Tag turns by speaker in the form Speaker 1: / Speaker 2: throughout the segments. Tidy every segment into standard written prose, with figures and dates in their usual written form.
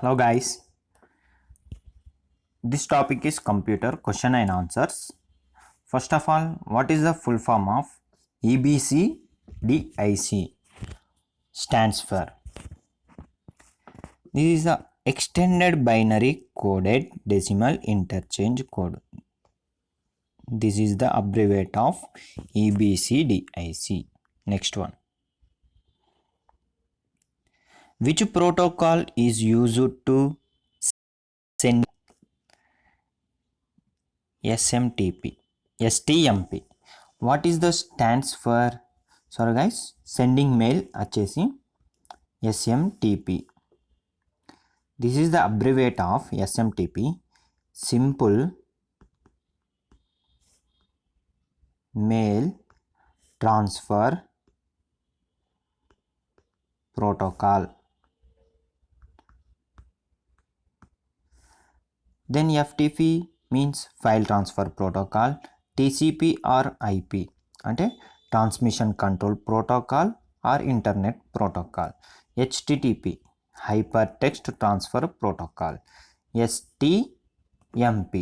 Speaker 1: Hello guys, this topic is computer question and answers. First of all, what is the full form of EBCDIC? Stands for. This is the extended binary coded decimal interchange code. This is the abbreviate of EBCDIC. Next one. Which protocol is used to send STMP? What is the stands for? Sorry guys, sending mail వచ్చేసి SMTP. This is the abbreviate of SMTP, Simple Mail Transfer Protocol. Then FTP means File Transfer Protocol, TCP or IP అంటే Transmission Control Protocol or Internet Protocol, HTTP Hypertext Transfer Protocol, STMP.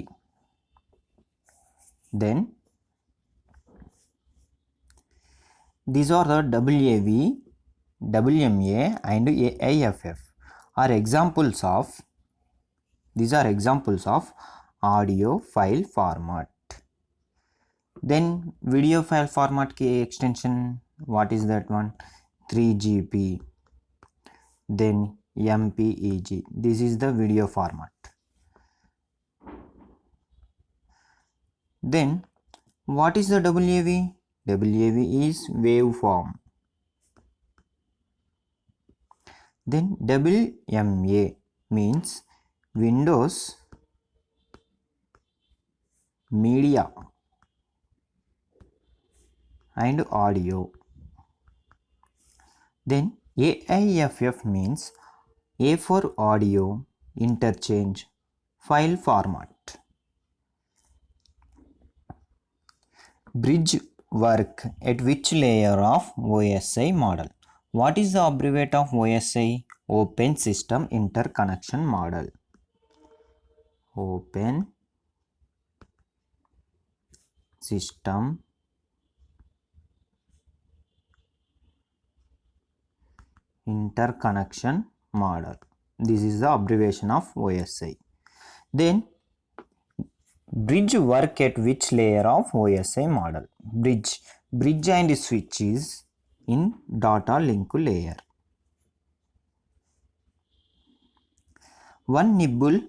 Speaker 1: Then these are the WAV, WMA and AIFF are examples of audio file format. Then video file format ki extension, what is that one? 3GP. Then MPEG. This is the video format. Then what is the WAV? WAV is waveform. Then WMA means Windows Media and Audio. Then AIFF means A for Audio Interchange File Format. Bridge work at which layer of OSI model? What is the abbreviate of OSI? Open System Interconnection Model. Open System Interconnection Model. This is the abbreviation of OSI. Then bridge work at which layer of OSI model? Bridge and switch is in data link layer. One nibble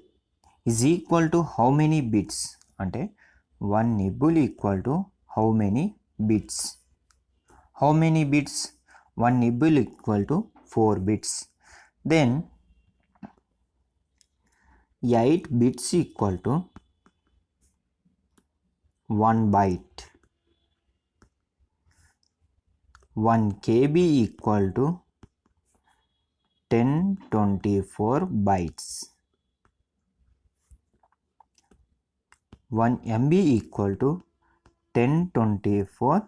Speaker 1: is equal to how many bits? Ante one nibble equal to how many bits? How many bits? One nibble equal to 4 bits. Then 8 bits equal to 1 byte. 1 KB equal to 1024 bytes. 1 MB equal to 1024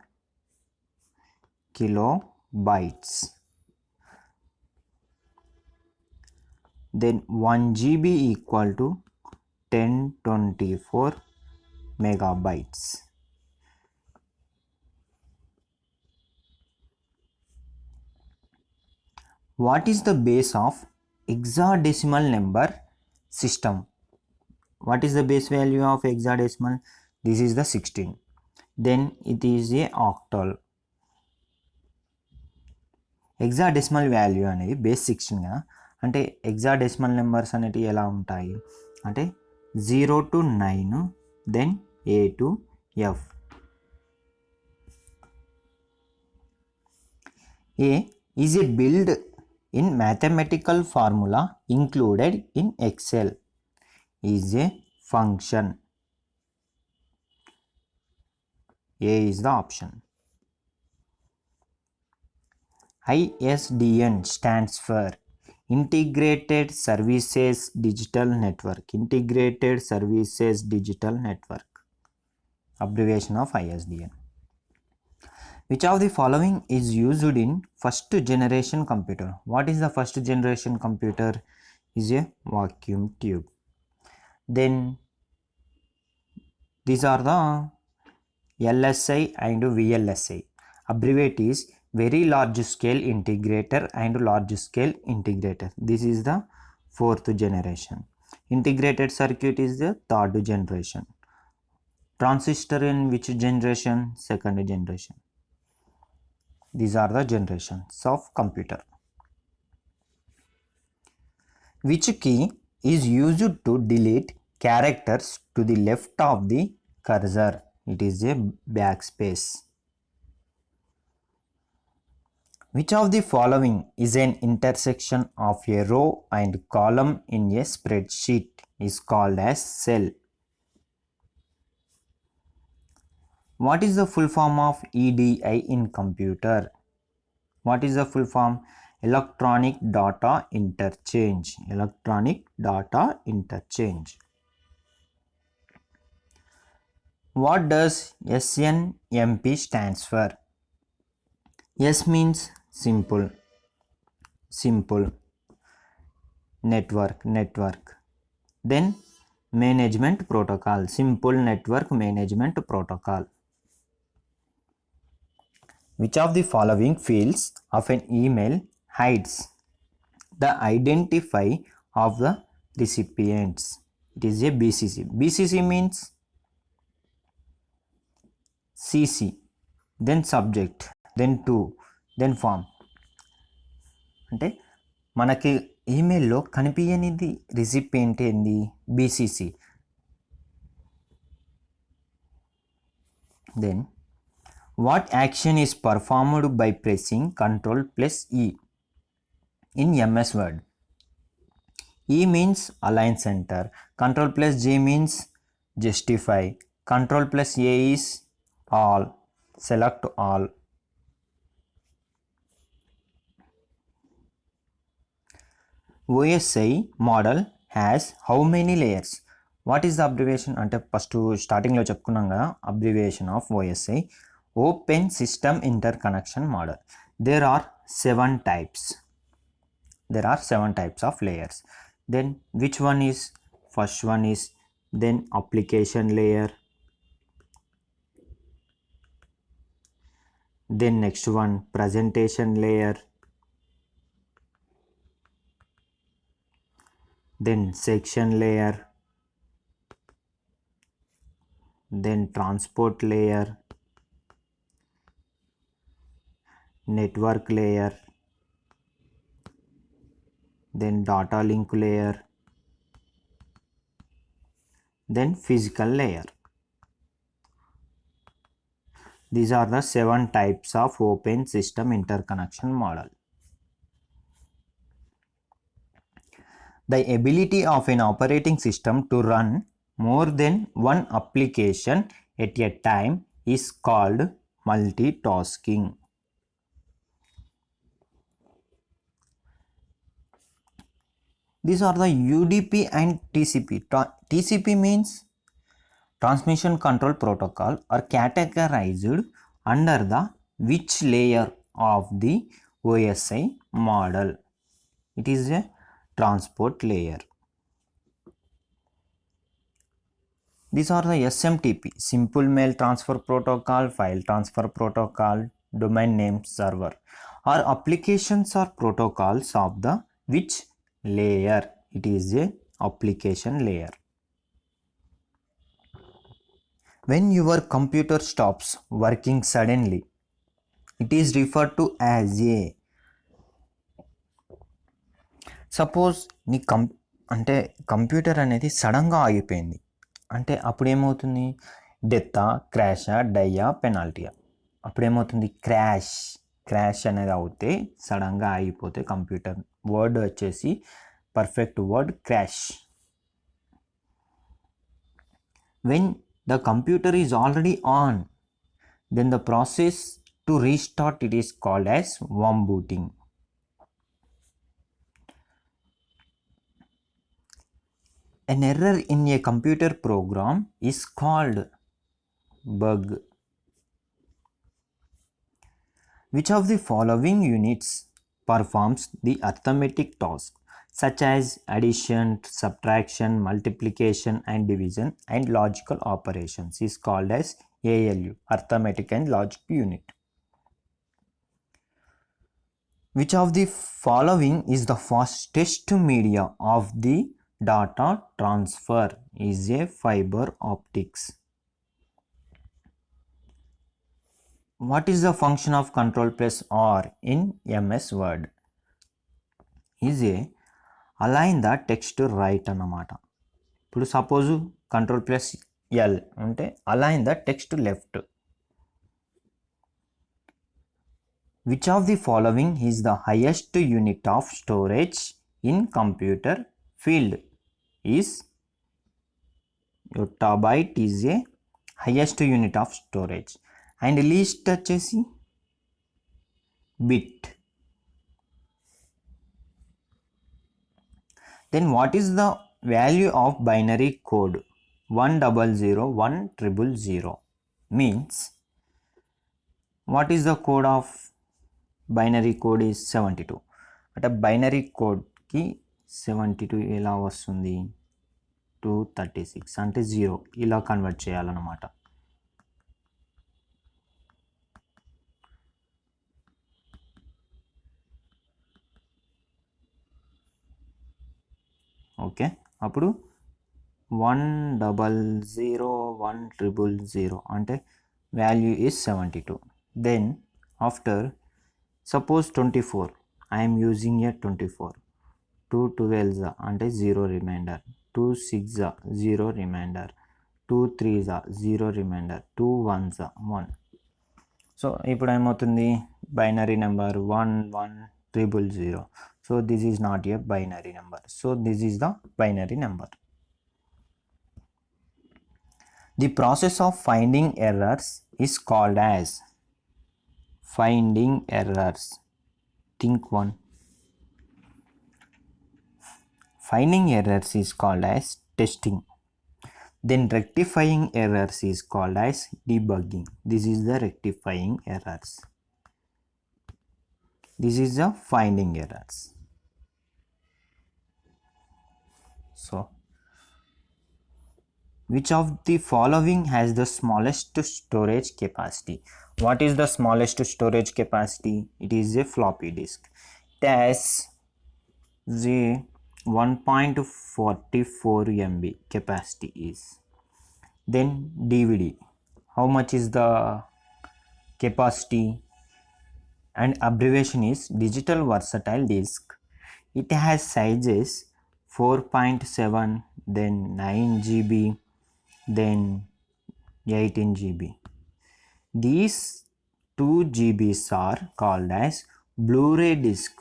Speaker 1: kilobytes. Then 1 GB equal to 1024 megabytes. What is the base of hexadecimal number system? What is the base value of hexadecimal? This is the 16. Then it is a octal. Hexadecimal value అనేది base 16 కదా. అంటే hexadecimal numbers అనేవి ఎలా ఉంటాయి అంటే 0 to 9, then A to F. A is a build in mathematical formula included in Excel. Is a function. A is the option. ISDN stands for Integrated Services Digital Network. Integrated Services Digital Network. Abbreviation of ISDN. Which of the following is used in first generation computer? What is the first generation computer? is a vacuum tube. Then these are the LSI and VLSI. Abbreviate is very large scale integrator and large scale integrator. This is the fourth generation. Integrated circuit is the third generation. Transistor in which generation? Second generation. These are the generations of computer. Which key is used to delete characters to the left of the cursor? It is a backspace. Which of the following is an intersection of a row and column in a spreadsheet is called as cell? What is the full form of EDI in computer? What is the full form? Electronic data interchange. Electronic data interchange. What does SNMP stands for? S means simple. Simple. Network. Then management protocol. Simple network management protocol. Which of the following fields of an email hides the identify of the recipients? It is a BCC. BCC means CC, then subject, then to, then form. అంటే మనకి ఈమెయిల్లో కనిపించనిది recipient ఏంది? BCC. Then what action is performed by pressing Ctrl plus E in MS Word? E means align center. Ctrl plus J means justify. Ctrl plus A is all. Select all. OSI model has how many layers? What is the abbreviation? అంటే first స్టార్టింగ్లో చెప్పుకున్నాం కదా abbreviation of OSI, open system inter connection model. There are 7 types. There are 7 types of layers. Then which one is? First one is then application layer. Then next one presentation layer. Then section layer. Then transport layer. Network layer. Then data link layer. Then physical layer. These are the 7 types of open system interconnection model. The ability of an operating system to run more than one application at a time is called multitasking. These are the UDP and TCP. TCP means Transmission Control Protocol are categorized under the which layer of the OSI model? It is a transport layer. These are the SMTP, Simple Mail Transfer Protocol, File Transfer Protocol, Domain Name Server, are applications or protocols of the which layer? It is a application layer. When your computer stops working suddenly, it is referred to as a. Suppose నీ అంటే computer అనేది సడన్గా ఆగిపోయింది అంటే అప్పుడు ఏమవుతుంది? డెత్తా, క్రాషా, డయ్యా, పెనాల్టీయా? అప్పుడేమవుతుంది? Crash అనేది అవుతే సడన్గా ఆగిపోతే కంప్యూటర్ వర్డ్ వచ్చేసి perfect word crash. When the computer is already on, then the process to restart it is called as warm booting. An error in a computer program is called bug. Which of the following units performs the arithmetic task? such as addition, subtraction, multiplication and division and logical operations is called as ALU, arithmetic and logic unit. Which of the following is the fastest media of the data transfer? Is a fiber optics. What is the function of control plus R in MS Word? Is a align the text to right అన్నమాట. ఇప్పుడు suppose control plus L అంటే align the text left. Which of the following is the highest unit of storage in computer field? Is yottabyte is a highest unit of storage and least వచ్చేసి bit. Then what is the value of binary code 1001000? Means what is the code of binary code is 72. అంటే binary కోడ్కి 72 ఎలా వస్తుంది? 236 అంటే 0 ఇలా convert చేయాలన్నమాట. Okay, అప్పుడు 1001000 అంటే value is 72. Then after suppose 24 I'm using a 24. 2 12 అంటే 0 రిమైండర్, 2 6 0 రిమైండర్, 2 3 0 రిమైండర్, 2 1 1. సో ఇప్పుడు ఏమవుతుంది? Binary number 11000. So this is not a binary number. So this is the binary number. The process of finding errors is called as finding errors. Think one. Finding errors is called as testing. Then rectifying errors is called as debugging. This is the rectifying errors. This is the finding errors. So, which of the following has the smallest storage capacity? What is the smallest storage capacity? It is a floppy disk. It has the 1.44 MB capacity is. Then DVD. How much is the capacity? And abbreviation is digital versatile disk. It has sizes 4.7, then 9 GB, then 18 GB. These 2 GBs are called as Blu-ray disc.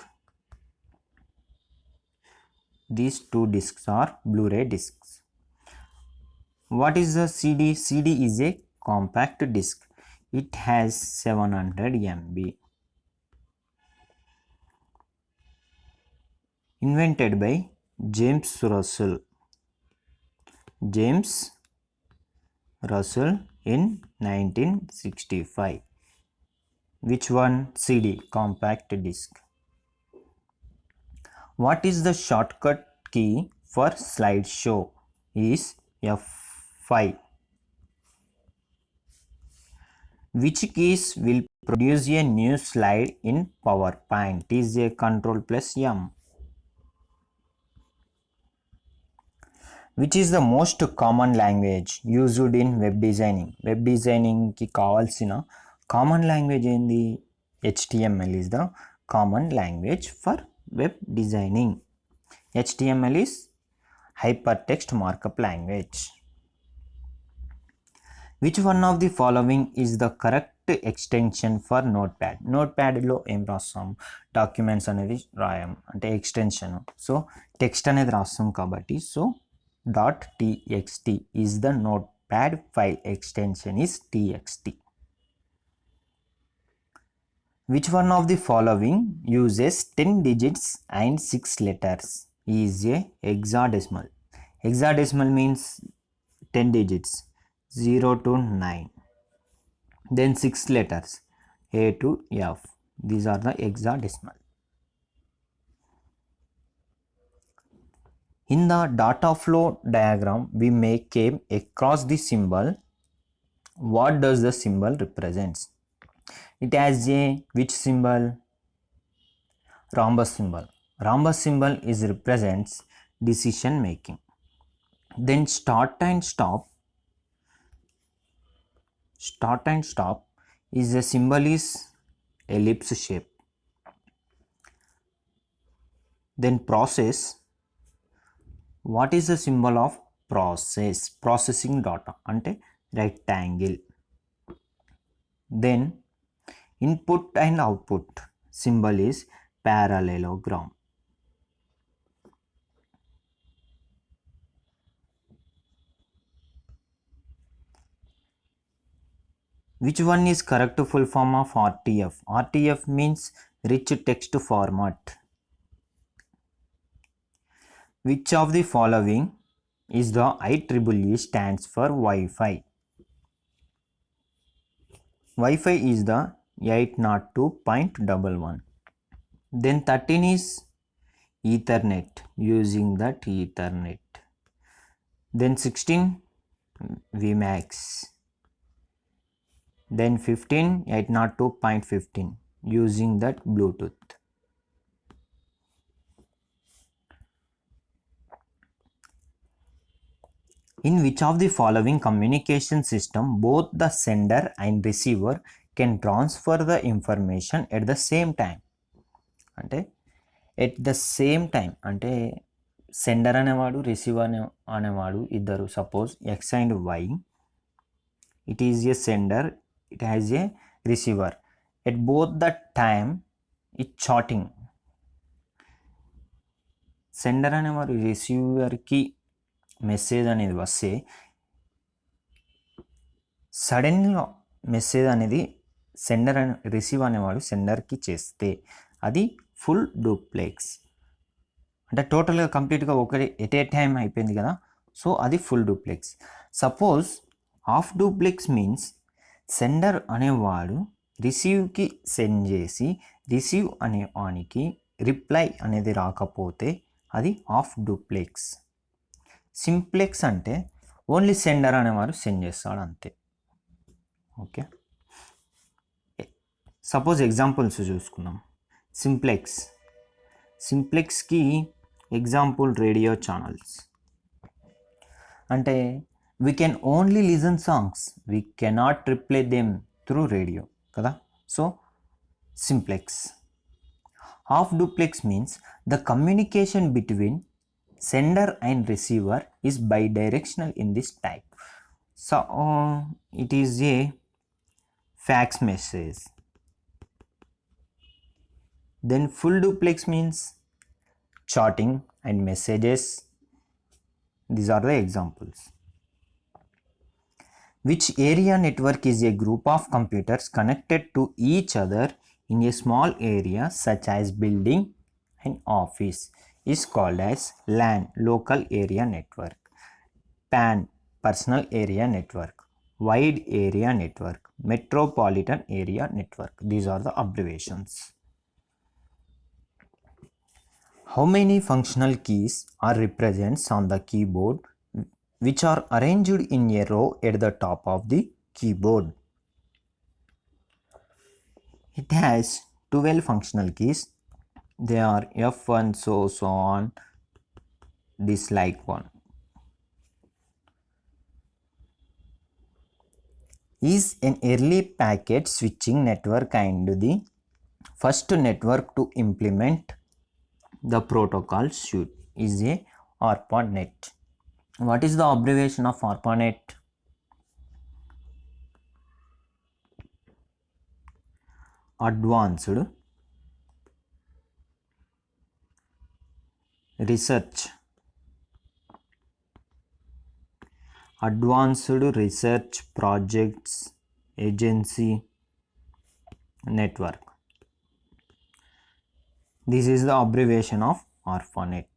Speaker 1: These two discs are Blu-ray discs. What is the CD? CD is a compact disc. It has 700 MB. Invented by James Russell. James Russell in 1965. Which one? CD, compact disc. What is the shortcut key for slideshow? Is F5. Which keys will produce a new slide in PowerPoint? Is a Control plus M. Which is the most common language used in web designing? Web designing ki kavalsina common language endi? HTML is the common language for web designing. HTML is hypertext markup language. Which one of the following is the correct extension for notepad? Notepad లో ఏం రాస్తాం? Documents అనేది రాయం అంటే extension. So text అనేది రాస్తాం కాబట్టి so .txt is the notepad file extension is txt. Which one of the following uses 10 digits and 6 letters? Is a hexadecimal. Hexadecimal means 10 digits 0 to 9, then 6 letters A to F. These are the hexadecimal. In the data flow diagram, we may came across the symbol. What does the symbol represents? It has a which symbol? Rhombus symbol. Rhombus symbol is represents decision making. Then start and stop is a symbol is ellipse shape. Then process, what is the symbol of process? Processing data ante rectangle. Then input and output symbol is parallelogram. Which one is correct full form of RTF? RTF means rich text format. Which of the following is the IEEE stands for Wi-Fi? Wi-Fi is the 802.11. Then 13 is Ethernet, using that Ethernet. Then 16 Vmax. Then 15 802.15, using that Bluetooth. In which of the following communication system both the sender and receiver can transfer the information at the same time? అంటే at the same time అంటే sender అనేవాడు receiver అనేవాడు ఇద్దరు, suppose X and Y, it is a sender, it has a receiver. At both the time it chatting. Sender అనేవారు రిసీవర్కి message అనేది వస్తే సడన్గా మెసేజ్ అనేది సెండర్ రిసీవ్ అనేవాడు సెండర్కి చేస్తే అది ఫుల్ డూప్లెక్స్. అంటే టోటల్గా కంప్లీట్గా ఒకటి ఎట్ ఏ టైం అయిపోయింది కదా, సో అది full duplex. Suppose half duplex means sender అనేవాడు రిసీవ్కి సెండ్ చేసి రిసీవ్ అనే వానికి రిప్లై అనేది రాకపోతే అది హాఫ్ డూప్లెక్స్. సింప్లెక్స్ అంటే ఓన్లీ సెండర్ అనేవారు సెండ్ చేస్తాడు అంతే. ఓకే, సపోజ్ ఎగ్జాంపుల్స్ చూసుకుందాం. సింప్లెక్స్కి ఎగ్జాంపుల్ రేడియో ఛానల్స్. అంటే we can only listen songs, we cannot reply them through radio కదా, so simplex. Half duplex means the communication between sender and receiver is bidirectional in this type. So it is a fax message. Then full duplex means chatting and messages. These are the examples. Which area network is a group of computers connected to each other in a small area such as building and office is called as LAN, local area network, PAN, personal area network, wide area network, metropolitan area network. These are the abbreviations. How many functional keys are represented on the keyboard which are arranged in a row at the top of the keyboard? It has 12 functional keys. They are F1, so on, dislike one. Is an early packet switching network and the first network to implement the protocol suite is a ARPANET. What is the abbreviation of ARPANET? Advanced Research Projects Agency Network. This is the abbreviation of ARPANET.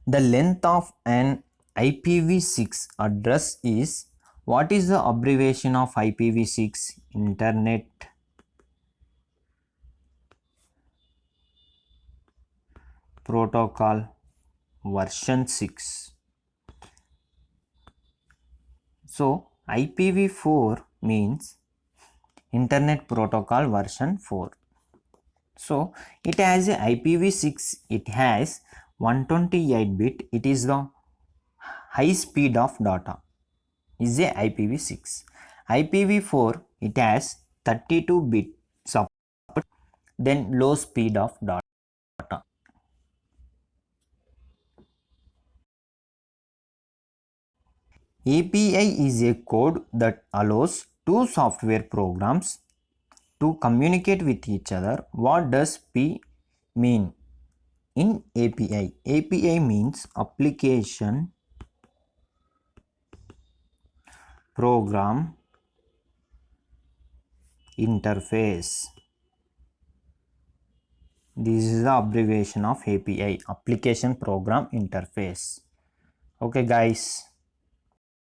Speaker 1: The length of an IPv6 address is, what is the abbreviation of IPv6? Internet protocol version 6. So IPv4 means internet protocol version 4. So it has a IPv6, it has 128 bit, it is the high speed of data is a IPv6. IPv4 it has 32-bit support, then low speed of data. API is a code that allows two software programs to communicate with each other. What does P mean in API? API means application program interface. This is the abbreviation of API, application program interface. Okay guys.